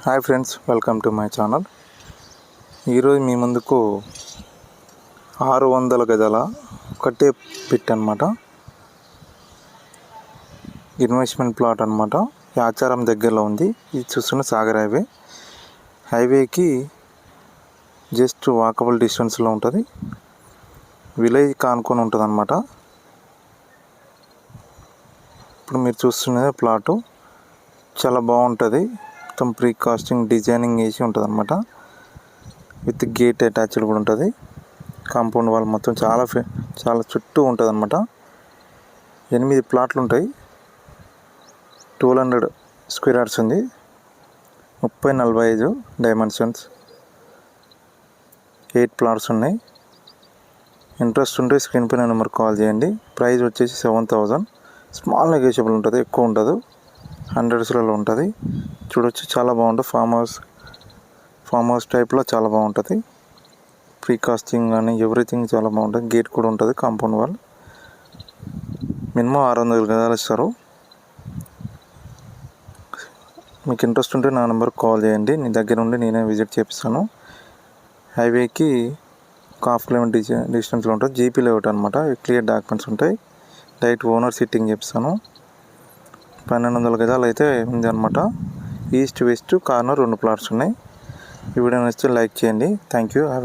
Hi friends, welcome to my channel. ఈరోజు మీ ముందుకు 600 గజాల ఒకటే పిట్ అనమాట. ఇన్వెస్ట్మెంట్ ప్లాట్ అనమాట. యాచారం దగ్గరలో ఉంది. ఇది చూస్తున్న సాగర్ హైవేకి జస్ట్ వాకబుల్ డిస్టెన్స్లో ఉంటుంది. విలేజ్ కానుకొని ఉంటుంది అనమాట. ఇప్పుడు మీరు చూస్తున్నది ప్లాటు. చాలా బాగుంటుంది. మొత్తం ప్రీ కాస్టింగ్ డిజైనింగ్ వేసి ఉంటుంది అనమాట. విత్ గేట్ అటాచ్డ్ కూడా ఉంటుంది. కాంపౌండ్ వాల్ మొత్తం చాలా చుట్టూ ఉంటుంది అనమాట. 8 ప్లాట్లు ఉంటాయి. 1200 స్క్వేర్ యార్డ్స్ ఉంది. 30-45 డైమెన్షన్స్. 8 ప్లాట్స్ ఉన్నాయి. ఇంట్రెస్ట్ ఉంటే స్క్రీన్ పైన నెంబర్ కాల్ చేయండి. ప్రైస్ వచ్చేసి 7,000. స్మాల్ నెగోషియబుల్ ఉంటుంది, ఎక్కువ ఉండదు. 100స్లలో ఉంటుంది. చూడొచ్చు, చాలా బాగుంటుంది. ఫామ్ హౌస్ టైప్లో చాలా బాగుంటుంది. ప్రీ కాస్టింగ్ కానీ ఎవ్రీథింగ్ చాలా బాగుంటుంది. గేట్ కూడా ఉంటుంది. కాంపౌండ్ వాల్ మినిమం 600 గజాలు ఇస్తారు. మీకు ఇంట్రెస్ట్ ఉంటే నా నెంబర్కి కాల్ చేయండి. నీ దగ్గర ఉండి నేనే విజిట్ చేపిస్తాను. హైవేకి ఒక ½ కిలోమీటర్ డిస్టెన్స్లో ఉంటుంది. జీపీ లేఅవుట్ అనమాట. క్లియర్ డాక్యుమెంట్స్ ఉంటాయి. డైరెక్ట్ ఓనర్ సిట్టింగ్ చేపిస్తాను. 1200 గజాలు అయితే ఉంది అనమాట. ఈస్ట్ వెస్ట్ కార్నర్ 2 ప్లాట్స్ ఉన్నాయి. ఈ వీడియో నచ్చితే లైక్ చేయండి. Thank you.